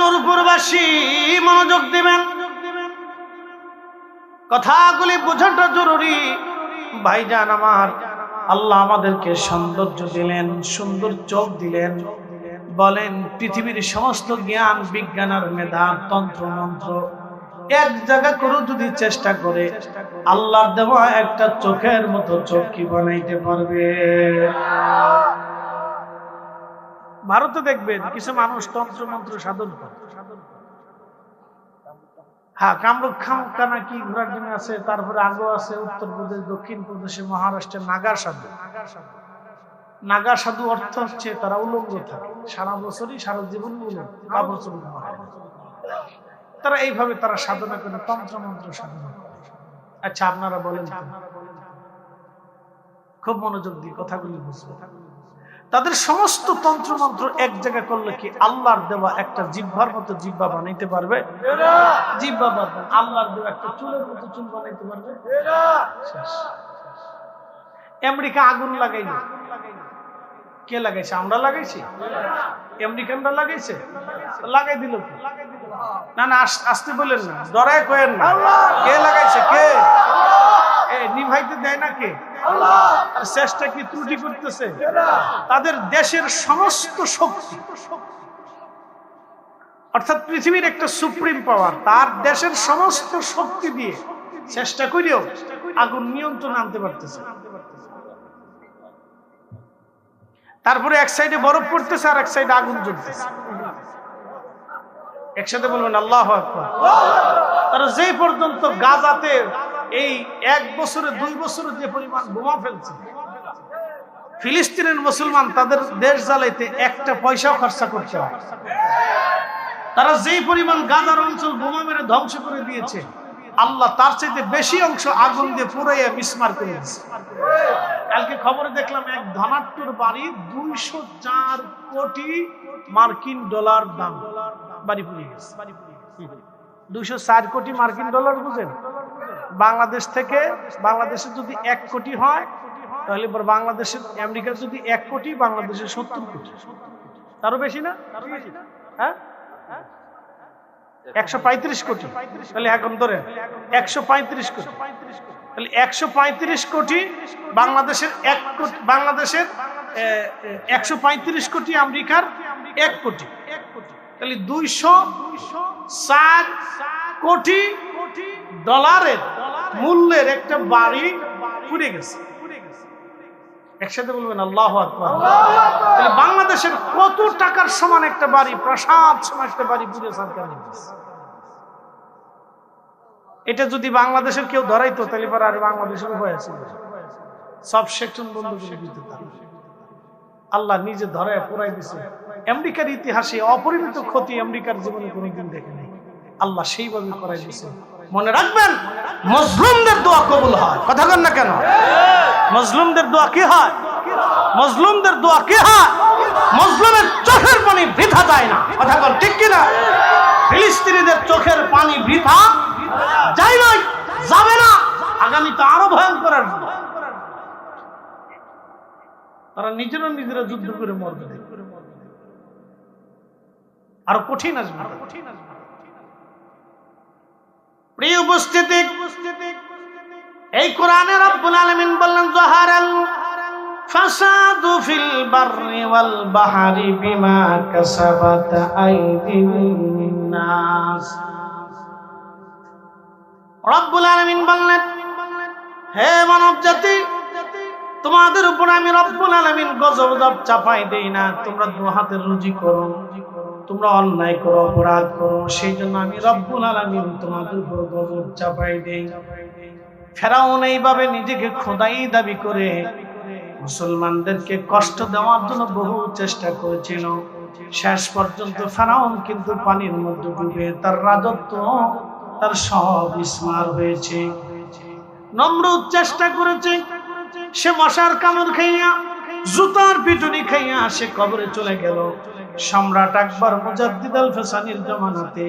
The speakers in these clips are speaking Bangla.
নূরপুরবাসী মনোযোগ দিবেন, কথাগুলি বোঝাটা জরুরি। ভাইজান আমার, আল্লাহ আমাদেরকে সৌন্দর্য দিলেন, সুন্দর চোখ দিলেন। বলেন পৃথিবীর সমস্ত জ্ঞান বিজ্ঞান আর মেধা তন্ত্র মন্ত্র এক জায়গা করে যদি চেষ্টা করে আল্লাহর দেওয়া একটা চোখের মতো চোখ কি বানাইতে পারবে? ভারতে দেখবেন কিছু মানুষ তন্ত্র মন্ত্র সাধন করে, হ্যাঁ, কামরূপ খামখানা কি ঘোরার জন্য আছে, তারপরে আগো আছে উত্তরপ্রদেশ, দক্ষিণ প্রদেশে, মহারাষ্ট্রে নাগা সাধু। নাগা সাধু অর্থ হচ্ছে তারা উলঙ্গ থাকে সারা বছরই, সারা জীবন উলঙ্গ, কাপড় চোপড় পরে। তারা এইভাবে তারা সাধনা করে, তন্ত্র মন্ত্র সাধনা করে। আচ্ছা আপনারা বলেন, খুব মনোযোগ দিয়ে কথাগুলি বুঝবেন, তাদের সমস্ত তন্ত্র মন্ত্র এক জায়গায় করলে কি আল্লাহর দেওয়া একটা জিহ্বার মতো জিহ্বা বানাইতে পারবে? জিহ্বা পারবে। আল্লাহর দেওয়া একটা চুলের মতো চুল বানাইতে পারবে? আমেরিকা আগুন লাগাইল, কে লাগাইছে? আমরা লাগাইছি? আমেরিকানরা লাগাইছে? লাগাই দিল কি? না না, আসতে বলেন না, ডরায় কয়েন না। কে লাগাইছে? কে? নিভাইতে দেয় না কে? আর চেষ্টা কি ত্রুটি করতেছে? তাদের দেশের সমস্ত শক্তি, অর্থাৎ পৃথিবীর একটা সুপ্রিম পাওয়ার, তার দেশের সমস্ত শক্তি দিয়ে চেষ্টা করেও আগুন নিয়ন্ত্রণে আনতে পারতেছে। তারপরে এক সাইডে বরফ পড়তেছে আর এক সাইডে আগুন জ্বলতেছে। একসাথে বলবেন আল্লাহু আকবার। তারা যে পর্যন্ত গাজাতে এই 1 বছরে 2 বছরে যে পরিমাণ বোমা ফেলছে, ফিলিস্তিনের মুসলমান তাদের দেশ জ্বালাইতে একটা পয়সাও খরচা করতে হয়। তারা যেই পরিমাণ গাজার অঞ্চল বোমা মেরে ধ্বংস করে দিয়েছে, আল্লাহ তার চাইতে বেশি অংশ আগুন দিয়ে পুরাইয়া মিসমার করে দিয়েছে। কালকে খবরে দেখলাম এক ধনাট্যর বাড়ি 204 কোটি মার্কিন ডলার দাম, বাড়ি পুড়ে গেছে। 204 কোটি মার্কিন ডলার, বুঝেন? বাংলাদেশ থেকে, বাংলাদেশে যদি 1 কোটি হয় তাহলে বাংলাদেশের, আমেরিকার যদি 1 কোটি, বাংলাদেশের 70 কোটি, তারও বেশি না? হ্যাঁ, 135 কোটি। তাহলে এখন ধরে 135 কোটি, তাহলে 135 কোটি বাংলাদেশের 1 কোটি, বাংলাদেশের 135 কোটি, আমেরিকার 1 কোটি, তাহলে 204 কোটি ডলারের মূল্যের একটা বাড়ি পুড়ে গেছে। একসাথে বলবেন আল্লাহু আকবার। তাহলে বাংলাদেশের কত টাকার সমান একটা বাড়ি, প্রাসাদ সমান একটা বাড়ি পুড়ে সরকার নিয়েছে। এটা যদি বাংলাদেশের কেউ ধরাইতো তাহলে পরে আর বাংলাদেশের উপায় আছে, সব সেকশন বন্ধ করে দিতে। আল্লাহ নিজে ধরায় পুরাই দিছে। আমেরিকার ইতিহাসে অপরিমিত ক্ষতি আমেরিকার জীবনে কোনোদিন দেখে নেই, আল্লাহ সেইভাবে করাই দিছে। মনে রাখবেন, মজলুমদের দোয়া কবুল হয়। কথা বলেন না কেন? মজলুমদের দোয়া কি হয়? মজলুমদের দোয়া কি হয়? মজলুমের চোখের পানি বৃথা যায় না। কথা বল ঠিক কিনা? ফিলিস্তিনিদের চোখের পানি বৃথা যায় না, যাবে না, আগামী তো আরো ভয়ঙ্কর আসবে। তারা নিজেরা নিজেরা যুদ্ধ করে মরবে, আরো কঠিন আসবে। প্রিয় উপস্থিতি, এই কোরআনে রব্বুল আলামিন বললেন, যাহারাল ফাসাদু ফিল বাররি ওয়াল বাহরি বিমা কাসাবাত আইদিন নাস। রব্বুল আলামিন বললেন, হে মানব জাতি, তোমাদের উপর আমি রব্বুল আলামিন গজব চাপাই দেই না। তোমরা দু হাতের রুজি করো, তোমরা অন্যায় করো, অপরাধ করো, সেই জন্য আমি রব্বুল আলামিন তোমাদের উপর গজব চাপাই দেই। ফেরাউন এইভাবে নিজেকে খোদাই দাবি করে মুসলমানদেরকে কষ্ট দেওয়ার জন্য বহু চেষ্টা করেছিল। শেষ পর্যন্ত ফেরাউন কিন্তু পানির মধ্যে ডুবে তার রাজত্ব, তার সব ইসমার হয়েছে। নমরুদ চেষ্টা করেছে, সে মশার কামড় খাইয়া, জুতার পিটুনি খাইয়া সে কবরে চলে গেল। সম্রাট আকবর মুজাদ্দিদ আল ফিসানির জামানাতে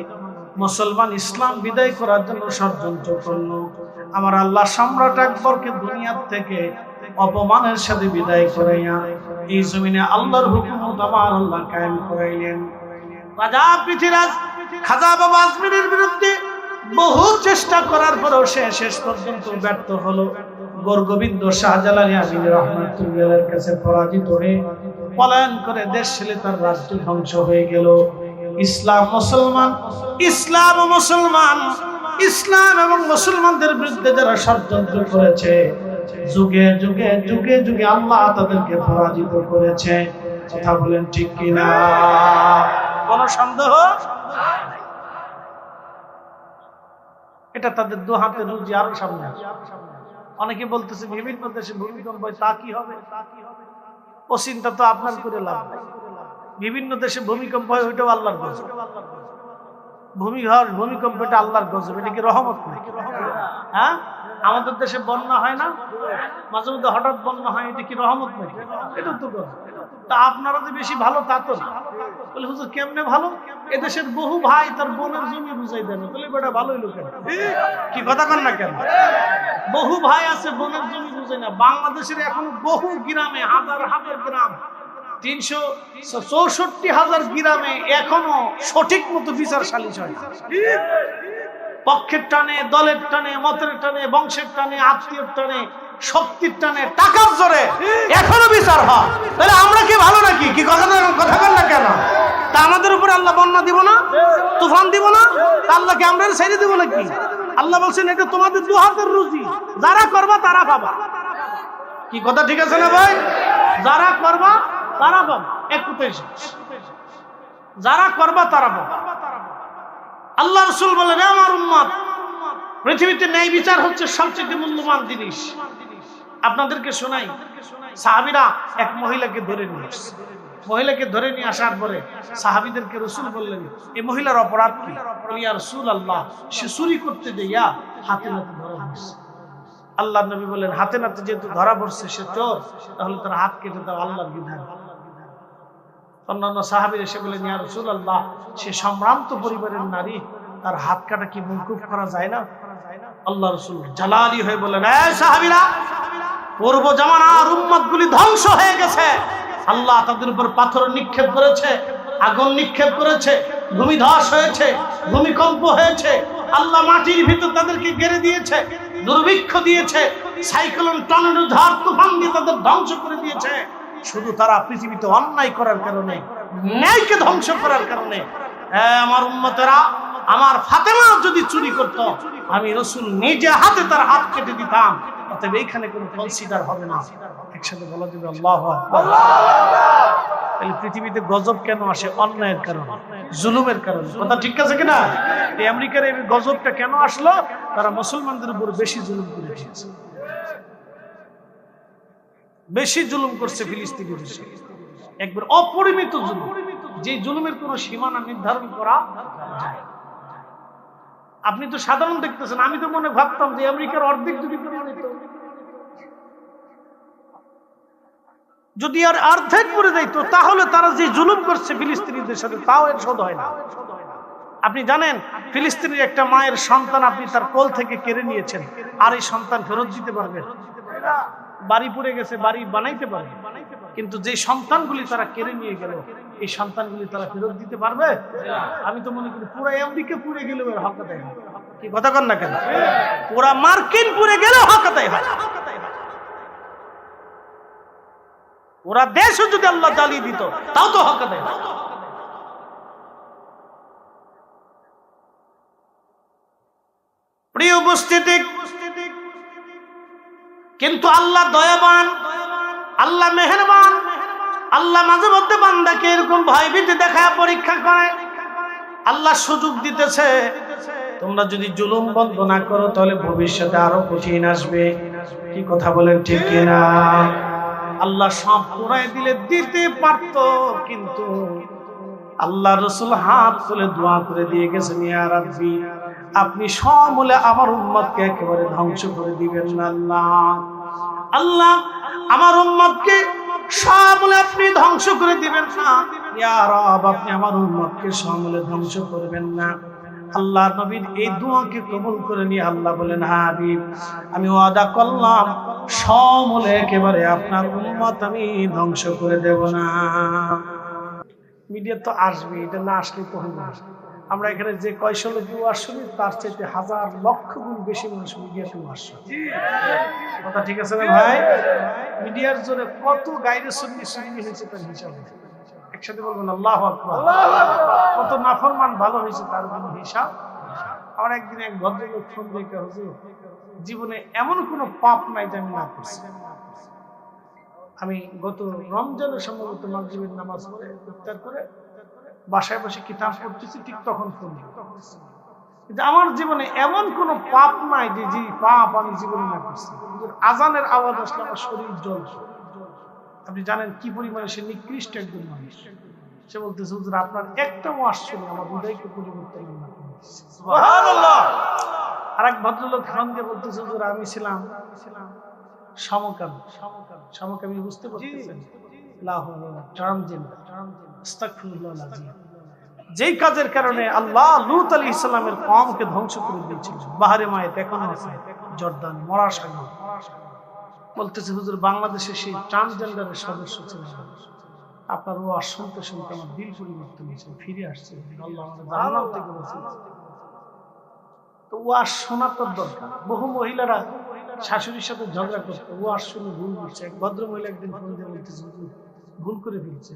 মুসলমান ইসলাম বিদায় করার জন্য ষড়যন্ত্র করল। আমার আল্লাহ সম্রাট আকবরকে দুনিয়ার থেকে অপমানের সাথে বিদায় করাইয়া এই জমিনে আল্লাহর হুকুমত আমার আল্লাহ কায়েম করাইলেন। রাজা পৃথ্বীরাজ খাজা বাবা আজমিরের বিরুদ্ধে বহু চেষ্টা করার পরেও সে শেষ পর্যন্ত ব্যর্থ হলো। গোরগোবিন্দ শাহজালালি আমিন রহমাতুল্লাহর কাছে পরাজিত হয়ে পলায়ন করে দেশ ছেড়ে তার রাজ্য ধ্বংস হয়ে গেল। ইসলাম মুসলমান, ইসলাম ও মুসলমান, ইসলাম এবং মুসলমানদের বিরুদ্ধে যারা ষড়যন্ত্র করেছে, যুগে যুগে যুগে যুগে আল্লাহ তাদেরকে পরাজিত করেছে। কথা বলেন ঠিক কিনা? কোন সন্দেহ? এটা তাদের দু হাতের রুজি আরো সামনে। অনেকে বলতেছে বিভিন্ন দেশে ভূমিকম্প হয়, তা কি হবে? ও চিন্তা তো আপনার করে লাভ নাই। বিভিন্ন দেশে ভূমিকম্প হয়, ওইটাও আল্লাহর গজব। ভূমিকম্প এটা আল্লাহর গজব, এটা কি রহমত নাকি? হ্যাঁ, আমাদের দেশে বন্যা হয় না, মাঝে মধ্যে হঠাৎ বন্যা হয়, এটা কি রহমত নাকি? এটা তো গজব। তা আপনারা যে বেশি ভালো তা তো না। বলে হুজুর কেমনে ভালো? এদেশের বহু ভাই তার বোনের জমি বুঝাই দেন, বলে বেটা ভালোই লোক। কি কথা কন না কেন? বহু ভাই আছে বোনের জমি বুঝাই না। বাংলাদেশের এখন বহু গ্রামে, হাজার হাজার গ্রাম, 364,000 গ্রামে এখনো সঠিক মতো বিচার সালিশ হয় না। পক্ষের টানে, দলের টানে, মতের টানে, বংশের টানে, আত্মীয়র টানে, শক্তির টানে, টাকার জোরে এখনো বিচার হয়। তাহলে আমরা কি ভালো নাকি? কি কথা বল না কেন? তা আমাদের উপরে আল্লাহ বন্যা দিব না, তুফান দিব না? তা আল্লাহকে আমরা ছেড়ে দিব নাকি? আল্লাহ বলছেন এটা তোমাদের দু হাতের রুজি, যারা করবা তারা পাবা। কি কথা ঠিক আছে না ভাই? যারা করবা তারা পাবা, এক কথাই শেষ। যারা করবা তারা পাবা। আল্লাহ রাসূল বলেন, আমার উম্মত, পৃথিবীতে ন্যায় বিচার হচ্ছে সবচেয়ে মূল্যবান জিনিস। আপনাদেরকে শোনাই, সাহাবীরা এক মহিলাকে ধরে নিয়ে আসছে। মহিলাকে ধরে নিয়ে আসার পরে সাহাবীদেরকে রাসূল বললেন, এই মহিলার অপরাধ কি? ইয়া রাসূলুল্লাহ, সে চুরি করতে যাইয়া হাতে নাতে ধরা পড়ছে। আল্লাহর নবী বললেন, হাতে নাতে যেহেতু ধরা পড়ছে সে চোর, তাহলে তার হাত কেটে দাও, আল্লাহর বিধান। অন্যান্য সাহাবীরা এসে বলেন, ইয়া রাসূলুল্লাহ, সে সম্ভ্রান্ত পরিবারের নারী, তার হাত কাটা কি মওকুফ করা যায় না? আল্লাহ রাসূল জালালি হয়ে বলেন, এই সাহাবীরা, পূর্ব জামানার উম্মতগুলি ধ্বংস হয়ে গেছে। আল্লাহ তাদের উপর পাথর নিক্ষেপ করেছে, আগুন নিক্ষেপ করেছে, ভূমিধস হয়েছে, ভূমিকম্প হয়েছে, আল্লাহ মাটির ভিতর তাদেরকে গেড়ে দিয়েছে, দুর্ভিক্ষ দিয়েছে, সাইক্লোন, টর্নেডো, ঝড় তুফান দিয়ে তাদের ধ্বংস করে দিয়েছে। শুধু তারা পৃথিবীতে অন্যায় করার কারণে, ন্যায়কে ধ্বংস করার কারণে। আমার উম্মতেরা, আমার ফাতেমা যদি চুরি করত, আমি রাসূল নিজে হাতে তার হাত কেটে দিতাম। অতএব এইখানে কোনো কনসিডার হবে না। একসাথে বলা যাবে আল্লাহু আকবার। তাহলে পৃথিবীতে গজব কেন আসে? অন্যায়ের কারণে, জুলুমের কারণে। কথা ঠিক আছে কিনা? এই আমেরিকার এই গজবটা কেন আসলো? তারা মুসলমানদের উপর বেশি জুলুম করে দিয়েছে, বেশি জুলুম করছে ফিলিস্তিনের দেশে, একবার অপরিমিত জুলুম, যে জুলুমের কোনো সীমানা নির্ধারণ করা যায়। আপনি তো সাধারণ দেখতেছেন, আমি তো মনে ভাবতাম যে আমেরিকার অর্ধেক যদি আর অর্ধেক করে দিত, তাহলে তারা যে জুলুম করছে ফিলিস্তিনিদের সাথে, তাও এর শোধ হয় না। আপনি জানেন, ফিলিস্তিনের একটা মায়ের সন্তান আপনি তার কোল থেকে কেড়ে নিয়েছেন, আর এই সন্তান ফেরত দিতে পারবে? বাড়ি পুড়ে গেছে, বাড়ি বানাইতে পারবে, কিন্তু যে সন্তানগুলি তারা কেড়ে নিয়ে গেল, এই সন্তানগুলি তারা ফেরত দিতে পারবে? আমি তো মনে করি পুরো আমেরিকা পুড়ে গেলেও এর হক আদায় হয়। কি কথা কন না কেন? পুরা মার্কিন পুড়ে গেলেও হক আদায় হয়। ওরা দেশও যদি আল্লাহ জ্বালিয়ে দিত, তাও তো হক আদায় হয়। প্রিয় উপস্থিতি, কিন্তু আল্লাহ দয়াবান, আল্লাহ মেহেরবান, আল্লাহ মাঝে মধ্যে বান্দাকে এরকম ভয়ভীতি দেখায় পরীক্ষা করে। আল্লাহ সুযোগ দিতেছে, তোমরা যদি জুলুম বন্ধ না করো তাহলে ভবিষ্যতে আরো কঠিন আসবে। কি কথা বলেন ঠিক কিনা? আল্লাহ সব পুরাই দিলে দিতে পারত, কিন্তু আল্লাহ রাসূল হাত তুলে দোয়া করে দিয়ে গেছেন, ইয়া রাব্বি, আপনি সমূলে আমার উম্মতকে একেবারে ধ্বংস করে দিবেন না। আল্লাহ, আল্লাহ আমার উম্মতকে সমূলে আপনি ধ্বংস করে দিবেন না। ইয়া রব, আপনি আমার উম্মতকে সমূলে ধ্বংস করবেন না। আল্লাহ নবীর এই দোয়াকে কবুল করে নিয়ে আল্লাহ বলেন, হাবিব, আমি ওয়াদা করলাম সমূলে একেবারে আপনার উম্মত আমি ধ্বংস করে দেব না। মিডিয়া তো আসবে, এটা না আসলে তো হবে না। আমরা এখানে যে কয়শো লোক ওয়াজ শুনি তার চাইতে হাজার লক্ষ গুণ বেশি মানুষ মিডিয়াতে ওয়াজ শুনে। কথা ঠিক আছে না ভাই? মিডিয়ার জোরে কত গায়রে সুন্নি সুন্নি হয়েছে তার হিসাব নেই। একসাথে বলবেন আল্লাহু আকবার। কত নাফরমান ভালো হয়েছে তার কোনো হিসাব। আমার একদিন এক ভদ্রলোক ফোন দিয়ে, হুজুর জীবনে এমন কোনো পাপ নাই যে আমি না করছি। আমি গত রমজানের সম্ভবত মাগরিবের নামাজ পড়ে ইফতার করে বাসায় বসে কিতাব পড়তেছি, ঠিক তখন ফোন কিন্তু আমার জীবনে এমন কোনো পাপ নাই যে যে পাপ আমি জীবনে না করছি। আজানের আওয়াজ আসলে আমার শরীর জ্বলছে। আপনি জানেন কি পরিমাণে সে নিকৃষ্ট একজন মানুষ। সে বলতেছে হুজুর আপনার একটা ওয়াজ শুনে আমার হৃদয়কে পরিবর্তন না করেছে। সুবহানাল্লাহ। আরেক ভদ্রলোক ফোন দিয়ে বলতেছে হুজুর আমি ছিলাম সমকামী। সমকামী বুঝতে পারতেছেন? যেই কাজের কারণে আল্লাহ লূত আলাইহিস সালামের কওমকে ধ্বংস করে দিয়েছিল। বাহারে মায়ে এখনো আছে, জর্দান মরা সাগর। বলতেছে হুজুর বাংলাদেশে সেই ট্রান্সজেন্ডারের সদস্য ছিলেন। আপনার ওয়াজ শুনতে শুনতে আমার দিল পরিবর্তন হয়েছে, ফিরে আসছে। আল্লাহ আমাদের জান্নাত থেকে বাঁচিয়েছে। তো ওয়াজ শোনা তো দরকার। বহু মহিলারা শাশুড়ির সাথে ঝগড়া করতো, ওয়াজ শুনে ভুল করছে। এক ভদ্র মহিলা একদিন ফোন দিয়ে বলতেছে ভুল করে ফেলছে,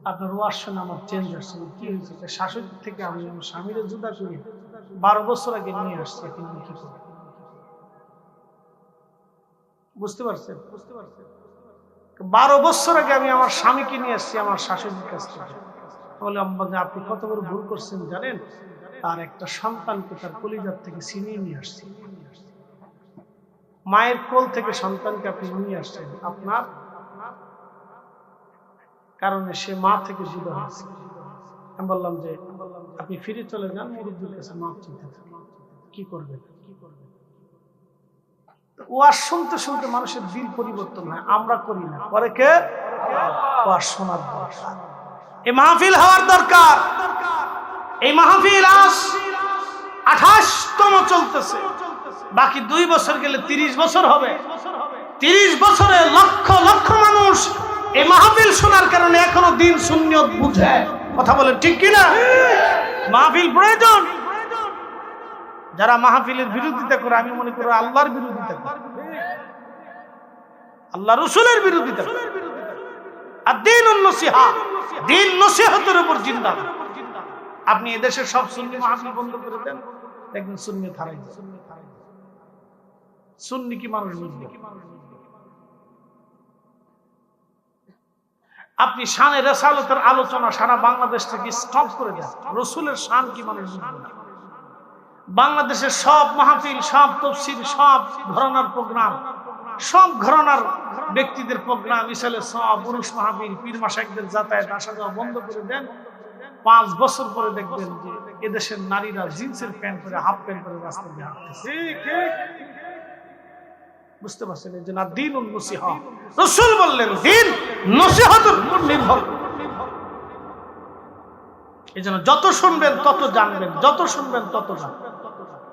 আপনার ওয়াজ শুনে আমার চেঞ্জ আসছে। কি হয়েছে? শাশুড়ির থেকে আমি আমার স্বামীরে জুদা করি 12 বছর আগে নিয়ে আসছি, এখন কি করব? বুঝতে পারছেন? 12 বছর আগে আমি আমার স্বামীকে নিয়ে আসছি আমার শাশুড়ির কাছ থেকে। বলে আম্মা আপনি কত বড় ভুল করছেন জানেন? তার একটা সন্তানকে তার কলিজার থেকে ছিনিয়ে নিয়ে আসছি। মায়ের কোল থেকে সন্তানকে আপনি নিয়ে আসছেন, আপনার কারণে সে মা থেকে জুদা হয়েছে। আমি বললাম যে আপনি ফিরে চলে যান, মুরব্বির কাছে মাপ চাইতে। কি করবেন? ওয়াজ শুনতে শুনতে মানুষের দিল পরিবর্তন হয়। আমরা করি না, করে কে? ওয়াজ শোনার দরকার, এই মাহফিল হওয়ার দরকার। এই মাহফিল আজ 28তম চলতেছে, বাকি 2 বছর গেলে 30 বছর হবে। 30 বছরে লক্ষ লক্ষ মানুষ এই মাহফিল শোনার কারণে এখনো দিন সুন্নিয়ত বুঝে। কথা বলেন ঠিক কিনা? মাহফিল প্রয়োজন। যারা মাহফিলের বিরোধিতা করে আমি মনে করি আল্লাহর বিরোধিতা করে, আল্লাহ রাসূলের বিরোধিতা করে। আর দ্বীনুন নসিহা, দ্বীন নসিহতের উপর জিন্দা। আপনি এদেশের সব সুন্নি মাহফিল বন্ধ করে দেন, দেখবেন সুন্নিয়ত হারাই যাবে। সুন্নি কি মানুষ বুঝবে? আপনি শানে রিসালাতের আলোচনা সারা বাংলাদেশ থেকে স্টপ করে দেন, রাসূলের শান কি মানুষ বুঝবে না। বাংলাদেশের সব মাহফিল, সব তাফসীর, সব ঘরানার প্রোগ্রাম, সব ঘরানার ব্যক্তিদের প্রোগ্রাম, ইসালে সব পুরুষ মাহফিল, পীর মাশায়েখদের যাতায়াত আসা যাওয়া বন্ধ করে দেন। 5 বছর পরে দেখবেন যে এদেশের নারীরা জিন্সের প্যান্ট পরে, হাফ প্যান্ট পরে রাস্তা দিয়ে হাঁটতেছে। বুঝতে পারছেন? এই যে না দ্বীনুন নসিহা, রাসূল বললেন দ্বীন নসিহতের উপর নির্ভর করে। এই জন্য যত শুনবেন তত জানবেন, যত শুনবেন তত জানবেন।